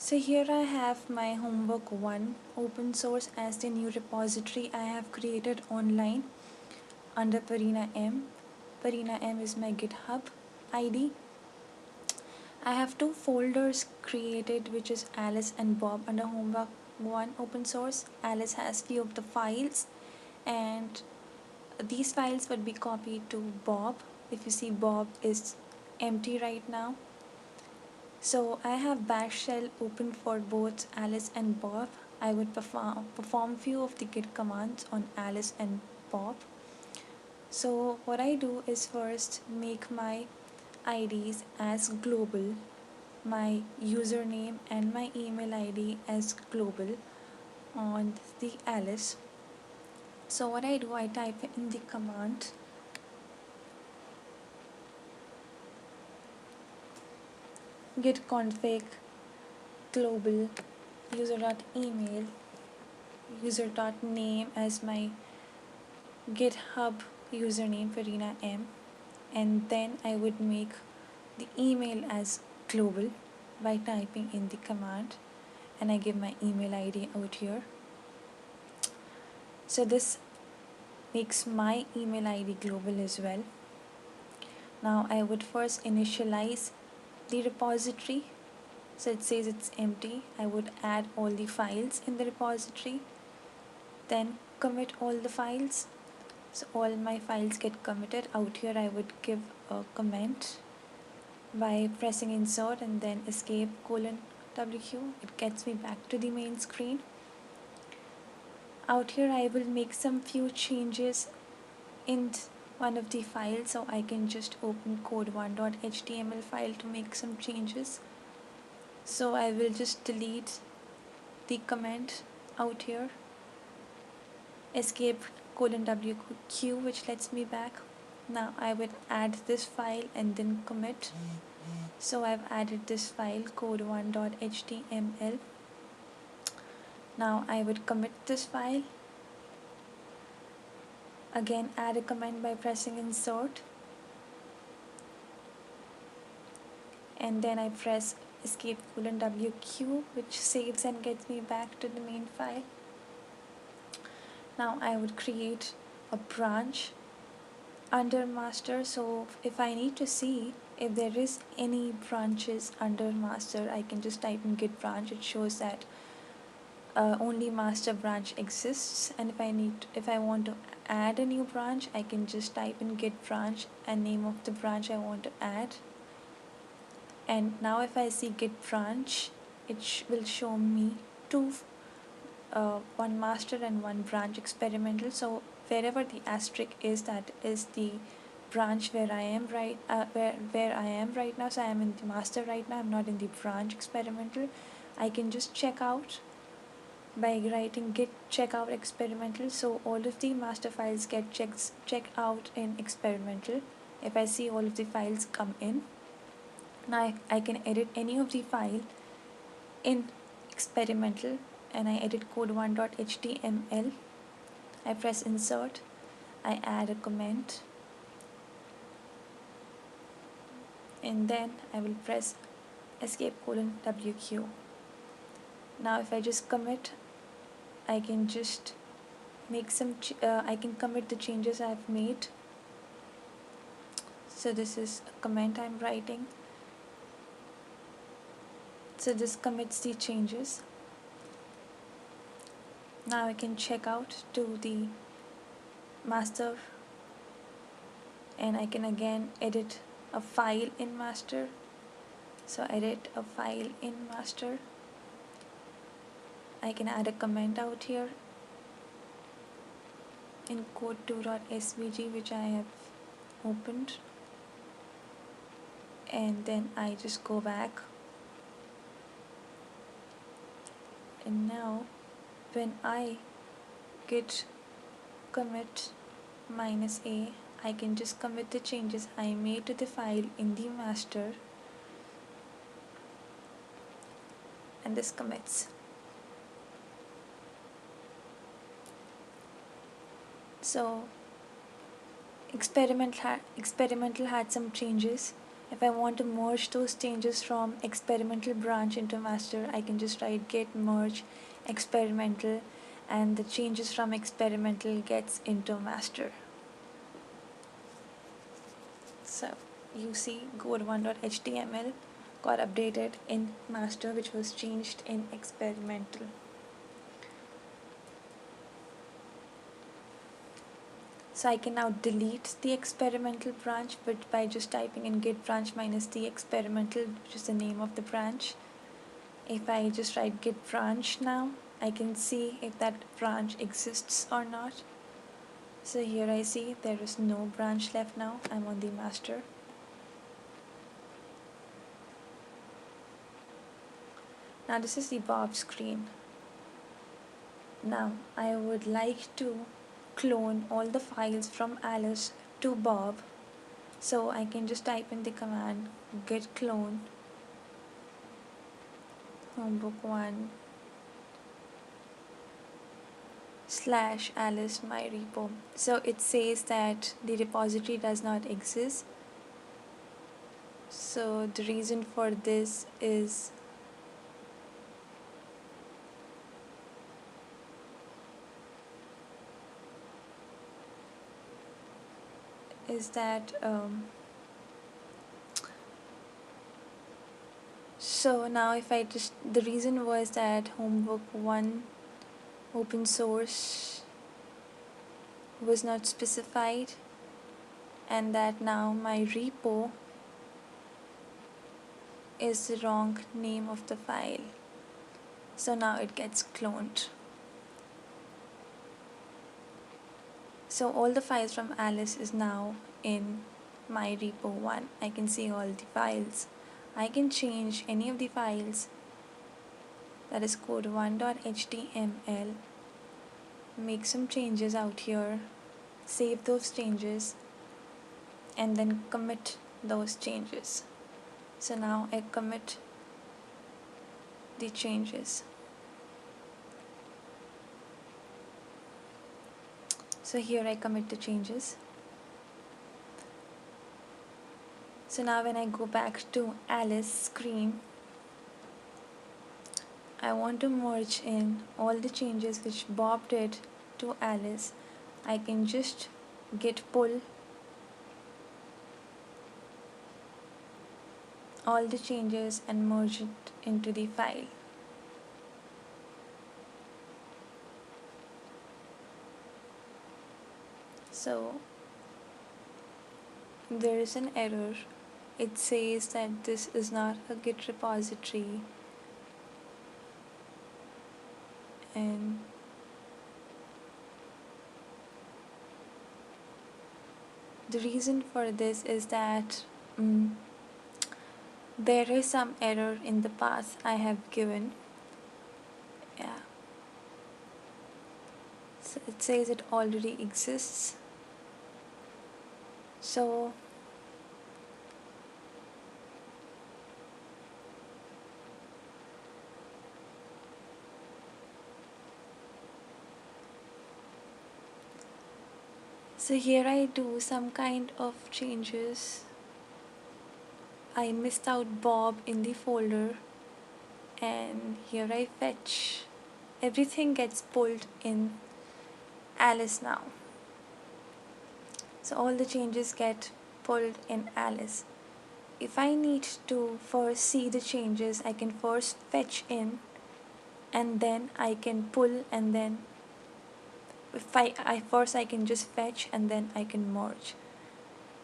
So here I have my Homework1 open source as the new repository I have created online under Parina M. Parina M is my GitHub ID. I have two folders created, which is Alice and Bob under Homework1 open source. Alice has few of the files, and these files would be copied to Bob. If you see, Bob is empty right now. So I have bash shell open for both Alice and Bob. I would perform few of the git commands on Alice and Bob. So what I do is first make my IDs as global, my username and my email ID as global on the Alice. So what I do, I type in the command git config global user.email user.name as my GitHub username Farina M, and then I would make the email as global by typing in the command, and I give my email ID out here. So this makes my email ID global as well. Now I would first initialize the repository. So it says it's empty. I would add all the files in the repository, then commit all the files. So all my files get committed. Out here I would give a comment by pressing insert and then escape :WQ. It gets me back to the main screen. Out here I will make some few changes in one of the files, so I can just open code1.html file to make some changes. So I will just delete the comment out here, escape :WQ, which lets me back. Now I would add this file and then commit. So I've added this file code1.html. Now I would commit this file. Again, add a comment by pressing insert, and then I press escape :WQ, which saves and gets me back to the main file. Now I would create a branch under master. So if I need to see if there is any branches under master, I can just type in git branch. It shows that only master branch exists, and if I want to add a new branch, I can just type in git branch and name of the branch I want to add. And now if I see git branch, it will show me two, one master and one branch experimental. So wherever the asterisk is, that is the branch where I am where I am right now. So I am in the master right now, I'm not in the branch experimental. I can just check out by writing git checkout experimental. So all of the master files get checked out in experimental. If I see all of the files come in, now I can edit any of the file in experimental, and I edit code1.html. I press insert, I add a comment, and then I will press escape :WQ. Now if I just commit, I can just make some I can commit the changes I've made. So this is a comment I'm writing. So this commits the changes. Now I can check out to the master, and I can again edit a file in master. So edit a file in master. I can add a comment out here in code2.svg, which I have opened, and then I just go back, and now when I git commit -a, I can just commit the changes I made to the file in the master, and this commits. So experimental had some changes. If I want to merge those changes from experimental branch into master, I can just write git merge experimental, and the changes from experimental gets into master. So you see code1.html got updated in master, which was changed in experimental. So I can now delete the experimental branch, but by just typing in git branch minus the experimental, which is the name of the branch. If I just write git branch now, I can see if that branch exists or not. So here I see there is no branch left now. I'm on the master. Now this is the Bob screen. Now I would like to clone all the files from Alice to Bob. So I can just type in the command git clone Homework1 / Alice my repo. So it says that the repository does not exist. So the reason for this is that so now if I just, the reason was that Homework1 open source was not specified, and that now my repo is the wrong name of the file. So now it gets cloned. So all the files from Alice is now in my repo 1. I can see all the files. I can change any of the files, that is code1.html, make some changes out here, save those changes, and then commit those changes. So now I commit the changes. So here I commit the changes. So now when I go back to Alice screen, I want to merge in all the changes which Bob did to Alice. I can just git pull all the changes and merge it into the file. So there is an error. It says that this is not a git repository, and the reason for this is that there is some error in the path I have given. Yeah. So it says it already exists. So here I do some kind of changes. I missed out Bob in the folder, and here I fetch. Everything gets pulled in Alice now. So all the changes get pulled in Alice. If I need to first see the changes, I can first fetch in, and then I can pull, and then if I first I can just fetch, and then I can merge.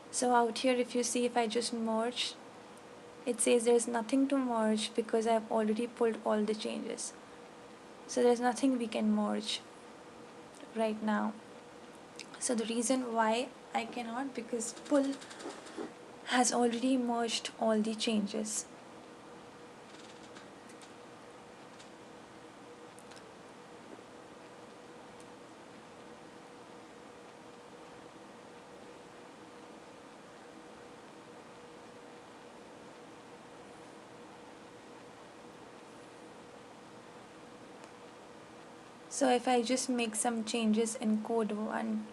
So out here, if you see, if I just merge, it says there's nothing to merge because I've already pulled all the changes. So there's nothing we can merge right now. So the reason why I cannot, because pull has already merged all the changes. So if I just make some changes in code 1,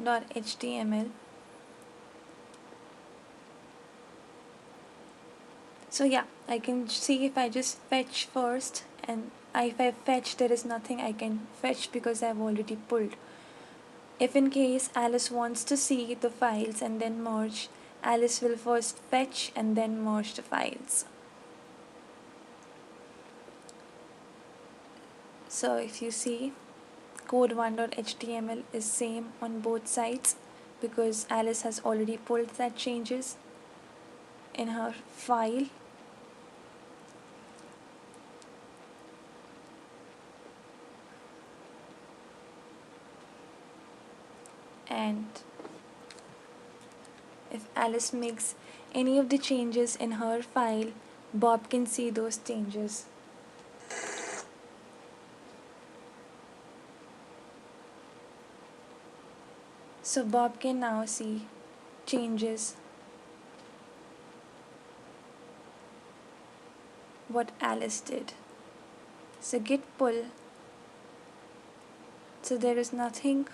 .html. So yeah, I can see if I just fetch first, and if I fetch there is nothing I can fetch because I've already pulled. If in case Alice wants to see the files and then merge, Alice will first fetch and then merge the files. So if you see, code1.html is same on both sides because Alice has already pulled that changes in her file. And if Alice makes any of the changes in her file, Bob can see those changes. So Bob can now see changes what Alice did. So git pull. So there is nothing.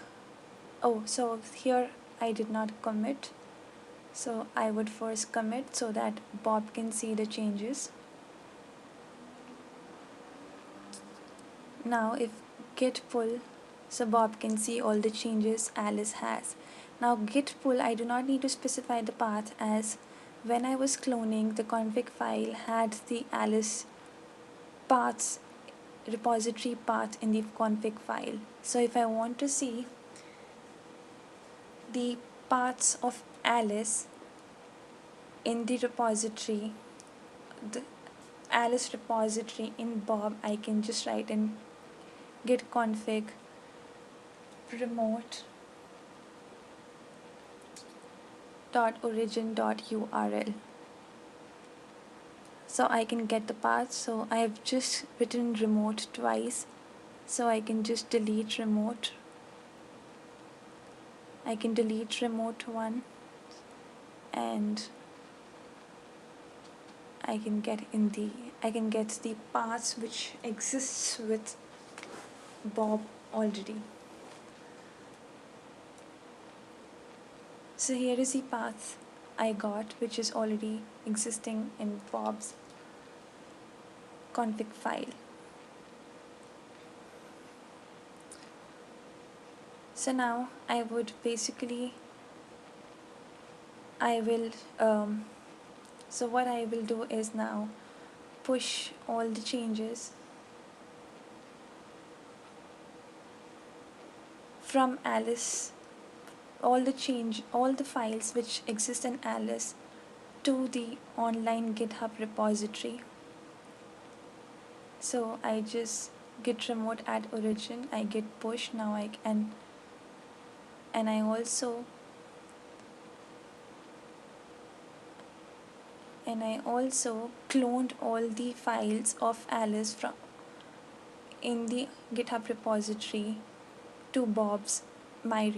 Oh, so here I did not commit. So I would first commit so that Bob can see the changes. Now if git pull, so Bob can see all the changes Alice has. Now git pull, I do not need to specify the path, as when I was cloning, the config file had the Alice paths, repository path in the config file. So if I want to see the paths of Alice in the repository, the Alice repository in Bob, I can just write in git config remote .origin.url. So I can get the path. So I have just written remote twice, so I can just delete remote. I can delete remote 1 and I can get the paths which exists with Bob already. So here is the path I got, which is already existing in Bob's config file. So now I would basically, so what I will do is now push all the changes from Alice, all the files which exist in Alice to the online GitHub repository. So I just git remote at origin, I git push. Now I can, and I also cloned all the files of Alice from in the GitHub repository to Bob's my